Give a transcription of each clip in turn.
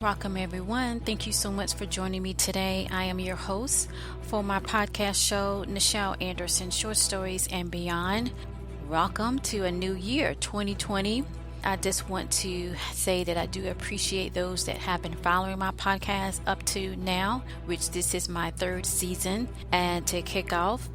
Welcome everyone. Thank you so much for joining me today. I am your host for my podcast show, Nichel Anderson, Short Stories and Beyond. Welcome to a new year, 2020. I just want to say that I do appreciate those that have been following my podcast up to now, which this is my third season. And to kick off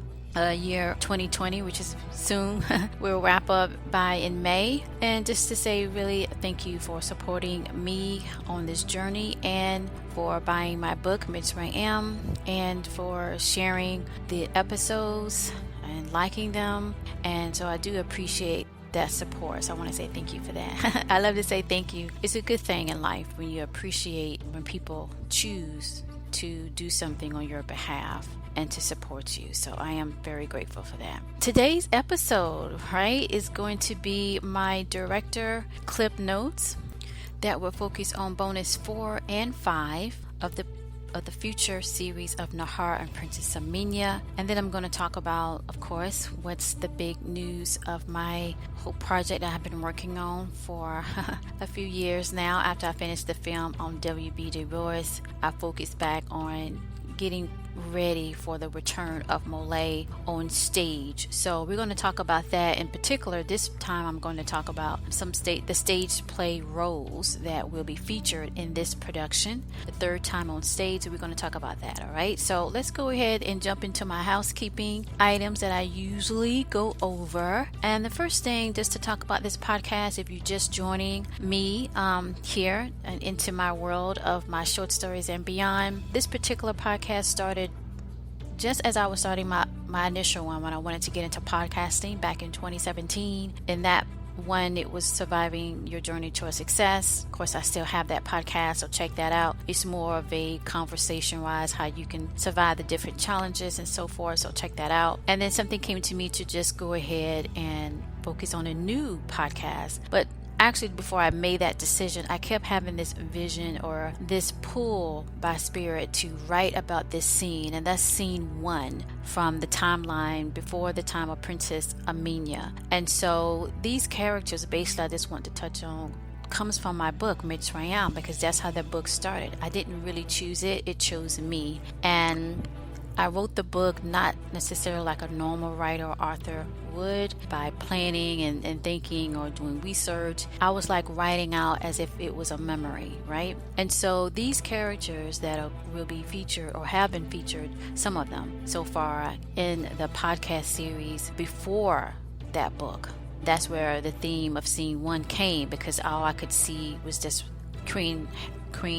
year 2020, which is soon, we'll wrap up by in May. And just to say really thank you for supporting me on this journey and for buying my book Mitsrayim and for sharing the episodes and liking them. And so I do appreciate that support. So I want to say thank you for that. I love to say thank you. It's a good thing in life when you appreciate when people choose to do something on your behalf and to support you. So I am very grateful for that. Today's episode, is going to be my director clip notes that will focus on bonus 4 and 5 of the future series of Nahor and Princess Aamina. And then I'm going to talk about, of course, what's the big news of my whole project that I've been working on for a few years now. After I finished the film on WB Roles, I focused back on getting ready for the return of MOLIAE on stage. So we're going to talk about that in particular. This time I'm going to talk about the stage play roles that will be featured in this production. The third time on stage, we're going to talk about that. All right, so let's go ahead and jump into my housekeeping items that I usually go over. And the first thing, just to talk about this podcast, if you're just joining me here and into my world of my short stories and beyond, this particular podcast started just as I was starting my initial one when I wanted to get into podcasting back in 2017. And that one, it was Surviving Your Journey Towards Success. Of course, I still have that podcast, so check that out. It's more of a conversation-wise, how you can survive the different challenges and so forth, so check that out. And then something came to me to just go ahead and focus on a new podcast. But actually, before I made that decision, I kept having this vision or this pull by spirit to write about this scene, and that's scene 1 from the timeline before the time of Princess Aamina. And so these characters, basically, I just want to touch on, comes from my book Mitsrayim, because that's how the book started. I didn't really choose it, it chose me. And I wrote the book not necessarily like a normal writer or author would, by planning and thinking or doing research. I was like writing out as if it was a memory, right? And so these characters that will be featured or have been featured, some of them so far in the podcast series before that book, that's where the theme of scene 1 came, because all I could see was just Queen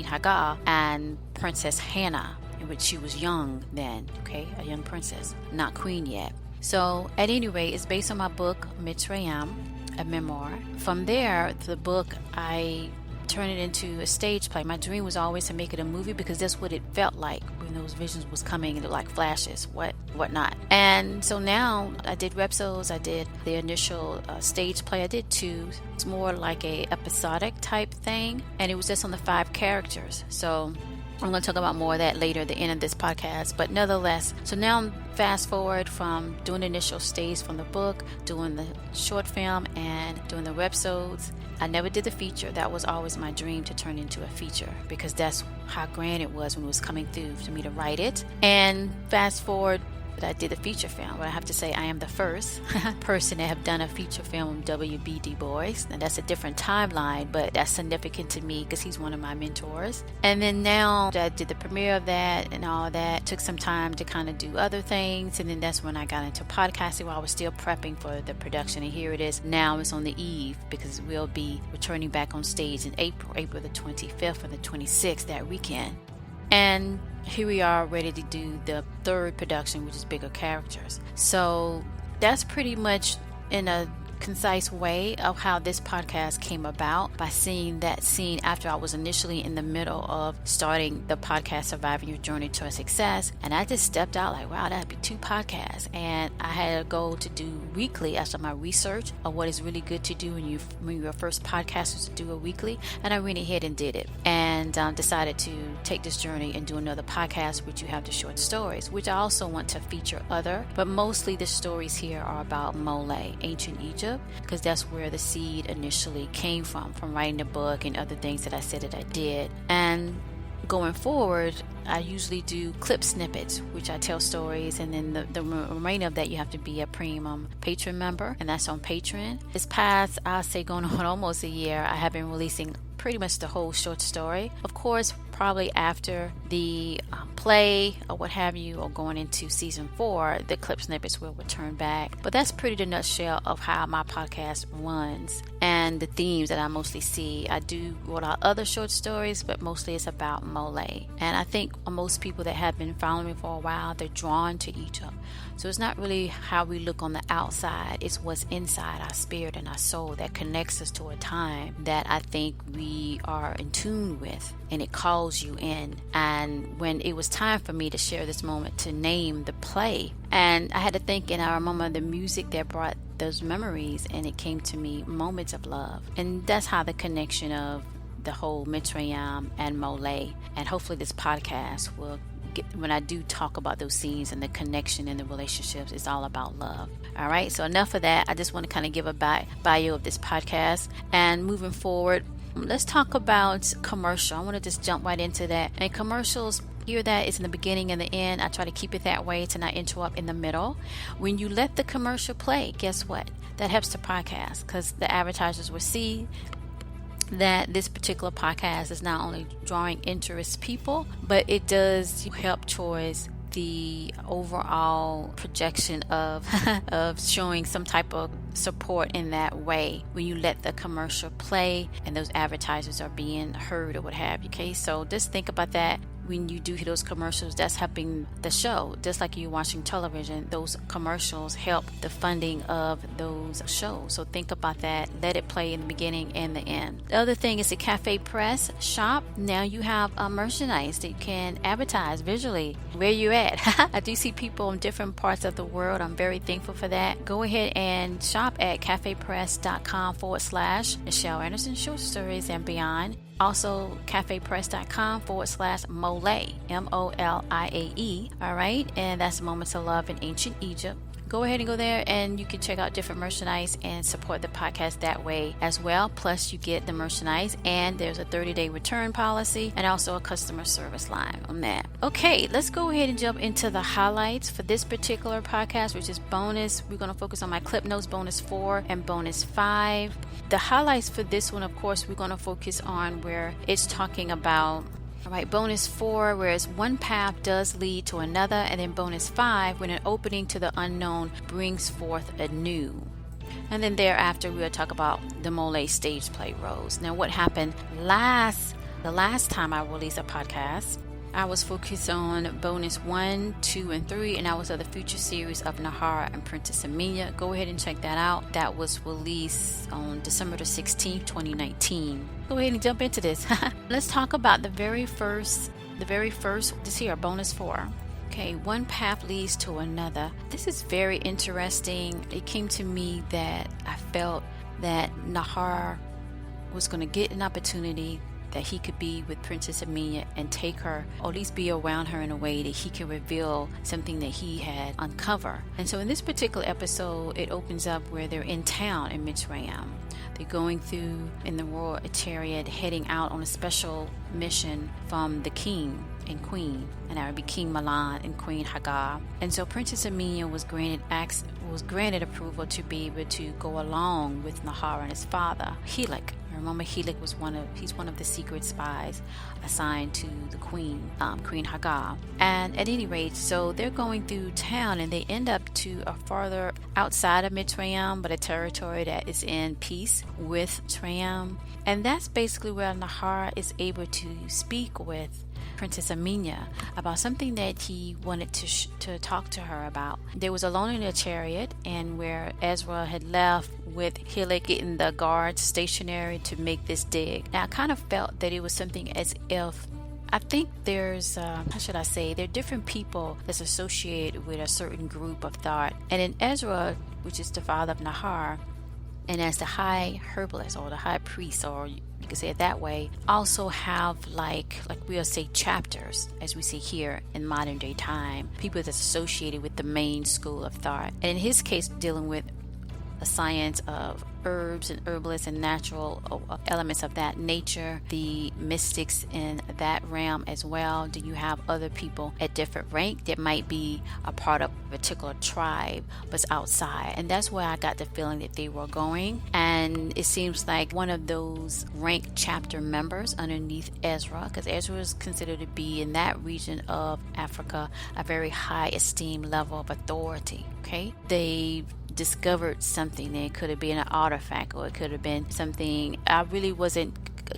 Hagar and Princess Hannah, in which she was young then, a young princess, not queen yet. So at any rate, it's based on my book Mitsrayim, a memoir. From there, the book, I turned it into a stage play. My dream was always to make it a movie, because that's what it felt like when those visions was coming. It looked like flashes, whatnot. And so now I did websodes, I did the initial stage play. I did 2. It's more like a episodic type thing, and it was just on the 5 characters. So I'm going to talk about more of that later at the end of this podcast, but nonetheless, so now I'm fast forward from doing the initial stage from the book, doing the short film, and doing the websodes. I never did the feature. That was always my dream, to turn into a feature, because that's how grand it was when it was coming through for me to write it. And fast forward, but I did a feature film. But I have to say, I am the first person to have done a feature film on W.B. Du Bois. And that's a different timeline, but that's significant to me because he's one of my mentors. And then now I did the premiere of that and all that. Took some time to kind of do other things. And then that's when I got into podcasting, while I was still prepping for the production. And here it is. Now it's on the eve, because we'll be returning back on stage in April the 25th and the 26th, that weekend. And here we are ready to do the third production, which is bigger characters. So that's pretty much in a concise way of how this podcast came about, by seeing that scene after I was initially in the middle of starting the podcast Surviving Your Journey to Success, and I just stepped out like, wow, that'd be 2 podcasts. And I had a goal to do weekly after my research of what is really good to do when your first podcast was to do a weekly, and I went ahead and did it, and decided to take this journey and do another podcast, which you have the short stories, which I also want to feature other, but mostly the stories here are about MOLIAE, ancient Egypt, Egypt, because that's where the seed initially came from writing the book and other things that I said that I did. And going forward, I usually do clip snippets, which I tell stories, and then the remainder of that you have to be a premium Patron member, and that's on Patron. This past, I'll say going on almost a year, I have been releasing pretty much the whole short story. Of course, probably after the play or what have you, or going into season 4, the clip snippets will return back. But that's pretty the nutshell of how my podcast runs and the themes that I mostly see. I do write out other short stories, but mostly it's about MOLIAE. And I think most people that have been following me for a while, they're drawn to Egypt. So it's not really how we look on the outside, it's what's inside our spirit and our soul that connects us to a time that I think we are in tune with, and it calls you in. And when it was time for me to share this moment to name the play, and I had to think, and I remember the music that brought those memories, and it came to me, Moments of Love. And that's how the connection of the whole Mitsrayim and MOLIAE, and hopefully this podcast will get, when I do talk about those scenes and the connection and the relationships, it's all about love. All right, so enough of that. I just want to kind of give a bio of this podcast. And moving forward, let's talk about commercial. I want to just jump right into that. And commercials, hear that it's in the beginning and the end. I try to keep it that way to not interrupt in the middle. When you let the commercial play, guess what? That helps the podcast, because the advertisers will see that this particular podcast is not only drawing interest people, but it does help towards the overall projection of of showing some type of support in that way when you let the commercial play and those advertisers are being heard or what have you. Okay, so just think about that. When you do hear those commercials, that's helping the show. Just like you watching television, those commercials help the funding of those shows. So think about that. Let it play in the beginning and the end. The other thing is the Cafe Press shop. Now you have a merchandise that you can advertise visually where you're at. I do see people in different parts of the world. I'm very thankful for that. Go ahead and shop at cafepress.com/Nichel Anderson Short Stories and Beyond. Also, cafepress.com/MOLIAE, MOLIAE. All right, and that's Moments of Love in Ancient Egypt. Go ahead and go there, and you can check out different merchandise and support the podcast that way as well. Plus, you get the merchandise, and there's a 30-day return policy, and also a customer service line on that. Okay, let's go ahead and jump into the highlights for this particular podcast, which is bonus. We're going to focus on my clip notes, bonus 4 and bonus 5. The highlights for this one, of course, we're going to focus on where it's talking about, all right, bonus 4, whereas one path does lead to another, and then bonus 5, when an opening to the unknown brings forth anew. And then thereafter, we'll talk about the MOLIAE Stageplay Roles. Now, what happened the last time I released a podcast, I was focused on bonus 1, 2, and 3, and that was of the future series of Nahor and Princess Aamina. Go ahead and check that out. That was released on December the 16th, 2019. Go ahead and jump into this. Let's talk about the very first, this here, bonus 4. Okay, one path leads to another. This is very interesting. It came to me that I felt that Nahor was going to get an opportunity that he could be with Princess Aamina and take her, or at least be around her in a way that he can reveal something that he had uncovered. And so in this particular episode, it opens up where they're in town in Mitsrayim. They're going through in the royal chariot, heading out on a special mission from the king and queen, and that would be King Milan and Queen Hagar. And so Princess Aamina was granted approval to be able to go along with Nahor and his father, Helek. Remember, Helek was one of the secret spies assigned to the queen, Queen Hagar. And at any rate, so they're going through town, and they end up to a farther outside of Mitsrayim, but a territory that is in peace with Mitsrayim. And that's basically where Nahor is able to speak with Princess Aamina about something that he wanted to talk to her about. They was alone in a chariot, and where Ezra had left with Helek getting the guards stationary to make this dig. Now I kind of felt that it was something as if, I think there's, how should I say, there are different people that's associated with a certain group of thought. And in Ezra, which is the father of Nahor, and as the high herbalist or the high priest, or you can say it that way, also have like we'll say chapters, as we see here in modern day time, people that's associated with the main school of thought. And in his case, dealing with science of herbs and herbalists and natural elements of that nature, the mystics in that realm as well? Do you have other people at different rank that might be a part of a particular tribe but's outside? And that's where I got the feeling that they were going. And it seems like one of those rank chapter members underneath Ezra, because Ezra is considered to be in that region of Africa a very high esteem level of authority. Okay, they discovered something. It could have been an artifact, or it could have been something. I really wasn't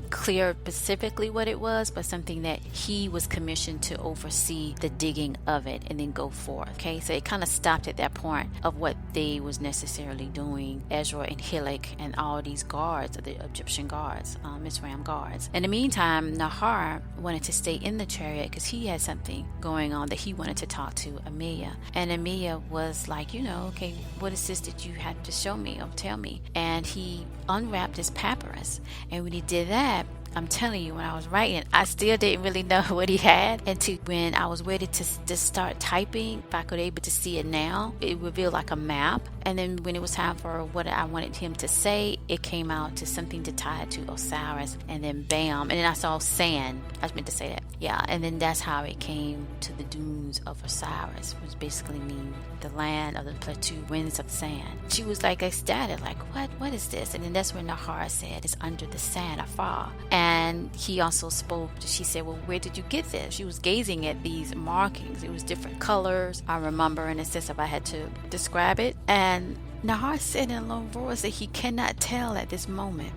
clear specifically what it was, but something that he was commissioned to oversee the digging of it and then go forth. Okay, so it kind of stopped at that point of what they was necessarily doing, Ezra and Hilik and all these guards, the Egyptian guards, Mitsrayim guards. In the meantime, Nahor wanted to stay in the chariot because he had something going on that he wanted to talk to Aamina. And Aamina was like, okay, what is this that you have to show me or tell me? And he unwrapped his papyrus, and when he did that, I'm telling you, when I was writing, I still didn't really know what he had until when I was ready to start typing. If I could able to see it now, it revealed like a map. And then when it was time for what I wanted him to say, it came out to something to tie it to Osiris, and then bam, and then I saw sand. I was meant to say that. Yeah, and then that's how it came to the dunes of Osiris, which basically means the land of the plateau, winds of sand. She was like ecstatic, like, what is this? And then that's when Nahor said, it's under the sand afar. And he also spoke, she said, well, where did you get this? She was gazing at these markings. It was different colors. I remember in a sense if I had to describe it. And Nahor said in a low voice that he cannot tell at this moment.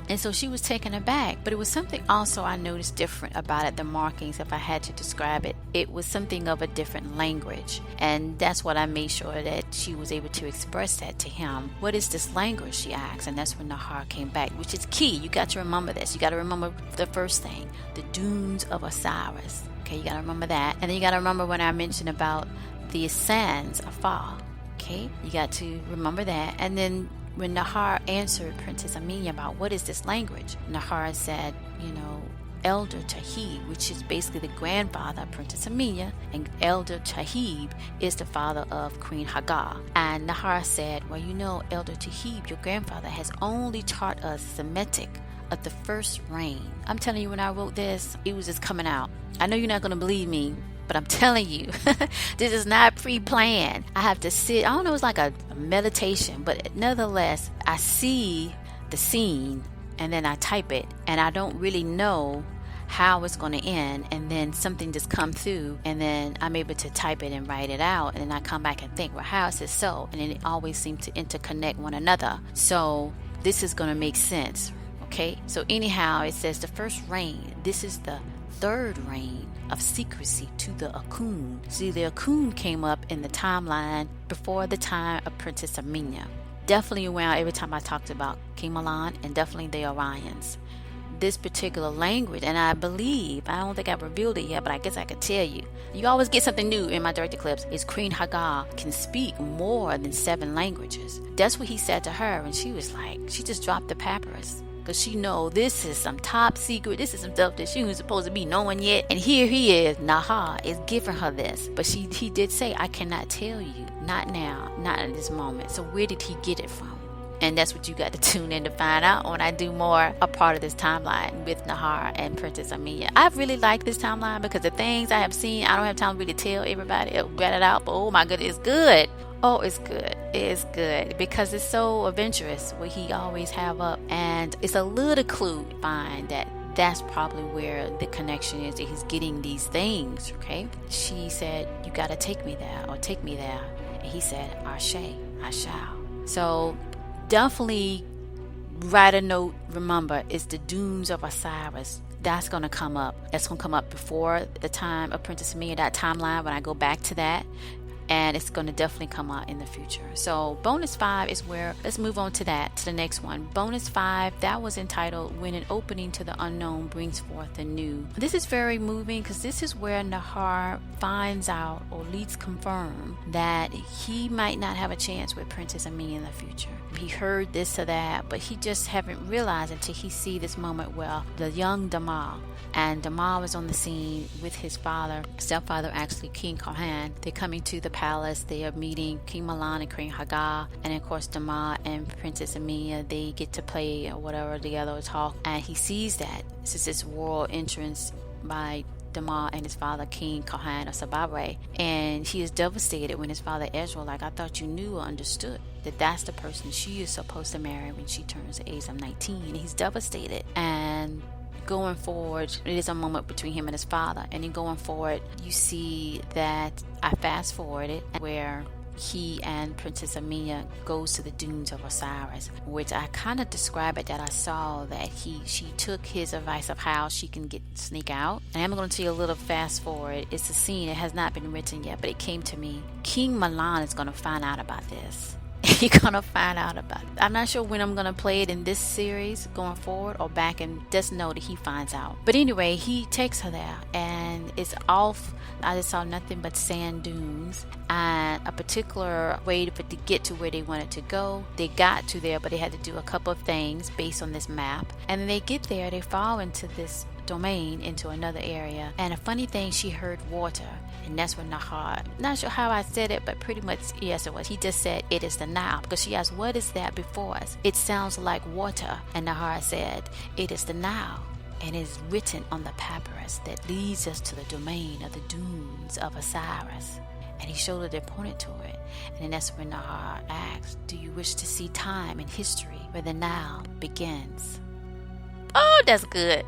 And so she was taken aback. But it was something also I noticed different about it, the markings, if I had to describe it. It was something of a different language. And that's what I made sure that she was able to express that to him. What is this language, she asked. And that's when Nahor came back, which is key. You got to remember this. You got to remember the first thing, the dunes of Osiris. Okay, you got to remember that. And then you got to remember when I mentioned about the sands afar. Okay, you got to remember that. And then when Nahor answered Princess Aamina about what is this language, Nahor said, Elder Tahib, which is basically the grandfather of Princess Aamina, and Elder Tahib is the father of Queen Hagar. And Nahor said, well, Elder Tahib, your grandfather, has only taught us Semitic of the first reign. I'm telling you, when I wrote this, it was just coming out. I know you're not going to believe me, but I'm telling you, this is not pre-planned. I have to sit, I don't know, it's like a meditation, but nevertheless, I see the scene and then I type it, and I don't really know how it's going to end, and then something just come through, and then I'm able to type it and write it out, and then I come back and think, well, how is this so? And then it always seems to interconnect one another. So this is going to make sense. Okay, so anyhow, it says the first reign. This is the third reign of secrecy to the Akun. See, the Akun came up in the timeline before the time of Princess Aamina. Definitely around every time I talked about King Milan, and definitely the Orions. This particular language, and I believe, I don't think I've revealed it yet, but I guess I could tell you. You always get something new in my director clips, is Queen Hagar can speak more than 7 languages. That's what he said to her, and she was like, she just dropped the papyrus. Because she know this is some top secret, this is some stuff that she was supposed to be knowing yet. And here he is, Nahor is giving her this. But he did say, I cannot tell you, not now, not at this moment. So where did he get it from? And that's what you got to tune in to find out when I do more a part of this timeline with Nahor and Princess Aamina. I really like this timeline because the things I have seen, I don't have time to really tell everybody, get it out, but oh my goodness, it's good. Oh, it's good. It's good because it's so adventurous what he always have up, and it's a little clue to find that that's probably where the connection is, that he's getting these things. Okay, she said, you got to take me there, or take me there, and he said, Ashe, I shall. So definitely write a note. Remember, it's the dunes of Osiris. That's going to come up. That's going to come up before the time of Princess Aamina, that timeline, when I go back to that. And it's going to definitely come out in the future. So bonus 5 is where, let's move on to that, to the next one. Bonus 5, that was entitled When an Opening to the Unknown Brings Forth the New. This is very moving because this is where Nahor finds out, or at least confirm, that he might not have a chance with Princess Aamina in the future. He heard this or that, but he just haven't realized until he see this moment where the young Damal, and Damal was on the scene with his father, stepfather actually, King Kohan. They're coming to the palace. They are meeting King Milan and Queen Hagar, and of course Dama and Princess Aamina, they get to play or whatever together or talk, and he sees that this is this royal entrance by Dama and his father King Kohan of Sababre, and he is devastated when his father Ezra, like, I thought you knew or understood that that's the person she is supposed to marry when she turns the age of 19. And he's devastated. And going forward, it is a moment between him and his father, and then going forward you see that I fast forwarded where he and Princess Aamina goes to the dunes of Osiris, which I kind of describe it that I saw that she took his advice of how she can sneak out. And I'm going to tell you a little fast forward. It's a scene, it has not been written yet, but it came to me. King Milan is going to find out about this. You're gonna find out about it. I'm not sure when I'm gonna play it in this series going forward or back, and just know that he finds out. But anyway, he takes her there and it's off. I just saw nothing but sand dunes and a particular way to get to where they wanted to go. They got to there, but they had to do a couple of things based on this map. And then they get there, they fall into this domain, into another area. And a funny thing, she heard water. And that's when Nahor, not sure how I said it, but pretty much, yes it was. He just said, it is the Nile. Because she asked, what is that before us? It sounds like water. And Nahor said, it is the Nile. And it is written on the papyrus that leads us to the domain of the dunes of Osiris. And he showed her, they pointed to it. And then that's when Nahor asked, do you wish to see time and history where the Nile begins? Oh, that's good.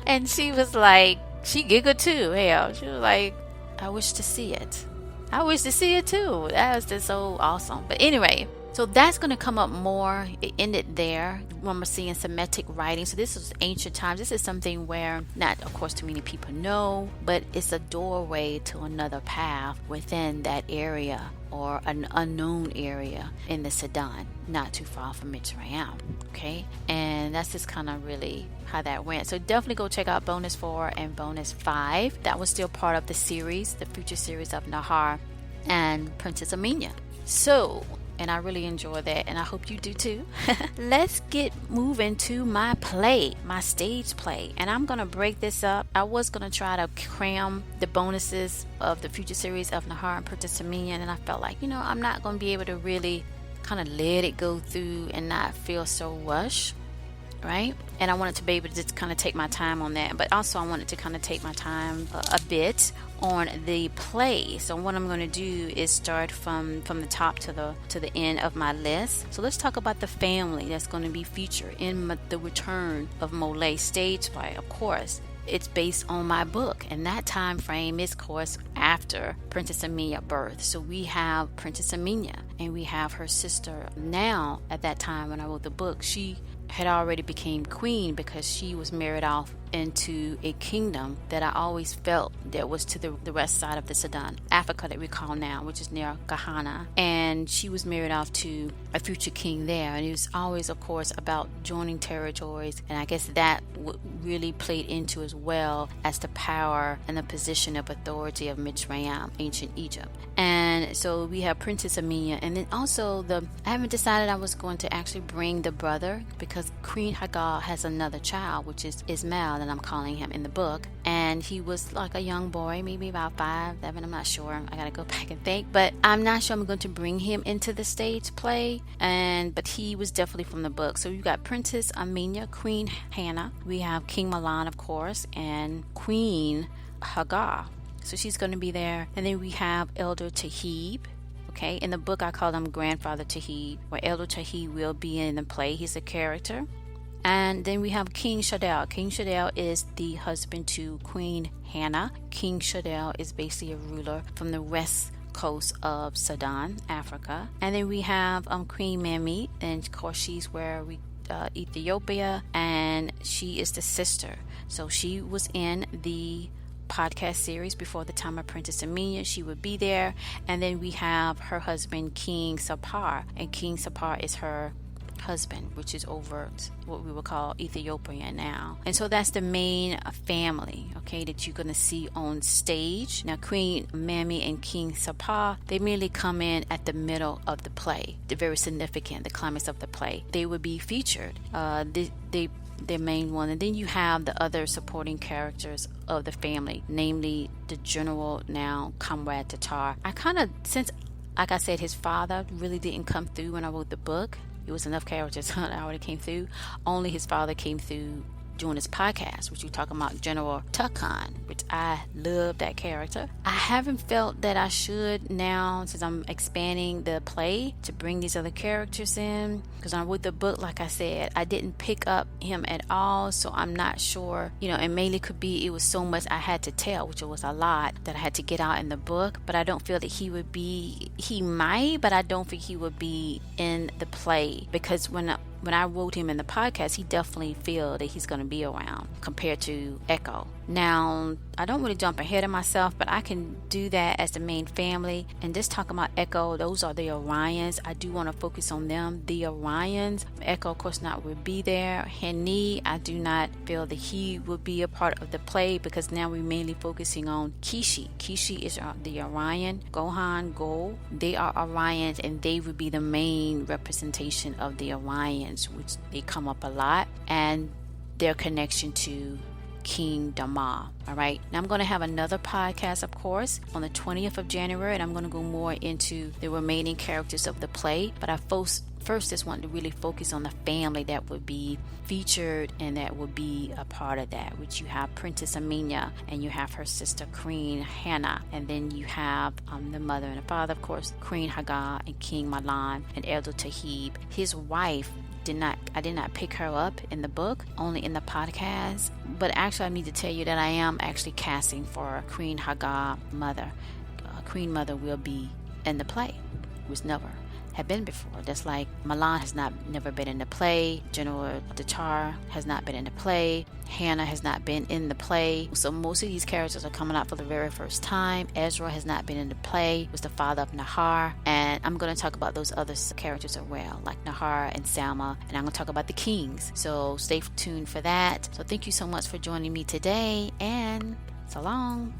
And she was like, she giggled too. Hell, she was like, I wish to see it. I wish to see it too. That was just so awesome. But anyway, so that's going to come up more. It ended there when we're seeing Semitic writing. So this is ancient times. This is something where not, of course, too many people know, but it's a doorway to another path within that area, or an unknown area in the Sudan, not too far from Mitsrayim. Okay, and that's just kind of really how that went. So definitely go check out bonus 4 and bonus 5. That was still part of the series, the future series of Nahor and Princess Aamina. So, and I really enjoy that, and I hope you do too. Let's get moving to my play, my stage play. And I'm going to break this up. I was going to try to cram the bonuses of the future series of Nahor and Princess Aamina, and I felt like, I'm not going to be able to really kind of let it go through and not feel so rushed, right? And I wanted to be able to just kind of take my time on that, but also I wanted to kind of take my time a bit on the play. So what I'm going to do is start from the top to the end of my list. So let's talk about the family that's going to be featured in the return of MOLIAE Stageplay. Of course, it's based on my book, and that time frame is, of course, after Princess Aamina birth. So we have Princess Aamina, and we have her sister. Now, at that time when I wrote the book, she had already became queen because she was married off into a kingdom that I always felt that was to the west side of the Sudan, Africa that we call now, which is near Ghana. And she was married off to a future king there. And it was always, of course, about joining territories. And I guess that really played into as well as the power and the position of authority of Mitsrayim, ancient Egypt. And so we have Princess Aamina. And then also I haven't decided I was going to actually bring the brother, because Queen Hagar has another child, which is Ismail, and I'm calling him in the book. And he was like a young boy, maybe about 5, 7, I'm not sure. I gotta go back and think. But I'm not sure I'm going to bring him into the stage play. But he was definitely from the book. So you've got Princess Aamina, Queen Hannah. We have King Milan, of course, and Queen Hagar. So she's going to be there. And then we have Elder Tahib. Okay, in the book I call him Grandfather Tahib, where Elder Tahib will be in the play. He's a character. And then we have King Shaddai. King Shaddai is the husband to Queen Hannah. King Shaddai is basically a ruler from the west coast of Sudan, Africa. And then we have Queen Mami, and of course she's where we Ethiopia, and she is the sister. So she was in the podcast series before the time of Princess Aamina. She would be there. And then we have her husband, King Sapar, and King Sapar is her husband, which is over what we would call Ethiopia now. And so that's the main family, okay, that you're going to see on stage. Now Queen Mami and King Sapar, they merely come in at the middle of the play. They're very significant, the climax of the play. They would be featured. They the main one. And then you have the other supporting characters of the family, namely the general, now Comrade Tatar. I kind of, since, like I said, his father really didn't come through when I wrote the book. It was enough characters that already came through. Only his father came through doing this podcast, which we're talking about General Tucson, which I love that character. I haven't felt that I should now, since I'm expanding the play, to bring these other characters in, because when I wrote the book, like I said, I didn't pick up him at all, so I'm not sure, and mainly could be it was so much I had to tell, which was a lot that I had to get out in the book. But I don't feel that he might, but I don't think he would be in the play, because when I wrote him in the podcast, he definitely feel that he's going to be around compared to Echo. Now, I don't really jump ahead of myself, but I can do that as the main family. And just talking about Echo, those are the Orions. I do want to focus on them. The Orions, Echo, of course, not will be there. Henny, I do not feel that he will be a part of the play, because now we're mainly focusing on Kishi. Kishi is the Orion. Gohan, Go, they are Orions, and they would be the main representation of the Orions, which they come up a lot, and their connection to King Dama. All right, now I'm going to have another podcast, of course, on the 20th of January, and I'm going to go more into the remaining characters of the play. But I first just want to really focus on the family that would be featured and that would be a part of that, which you have Princess Aamina, and you have her sister Queen Hannah, and then you have the mother and the father, of course, Queen Hagar and King Milan and Elder Tahib. His wife, I did not pick her up in the book, only in the podcast. But actually, I need to tell you that I am actually casting for Queen Hagar mother. Queen Mother will be in the play, which never had been before. Just like Milan has never been in the play, General Tatar has not been in the play, Hannah has not been in the play. So most of these characters are coming out for the very first time. Ezra has not been in the play, was the father of Nahor, and I'm going to talk about those other characters as well, like Nahor and Salma, and I'm going to talk about the kings. So stay tuned for that. So thank you so much for joining me today, and so long.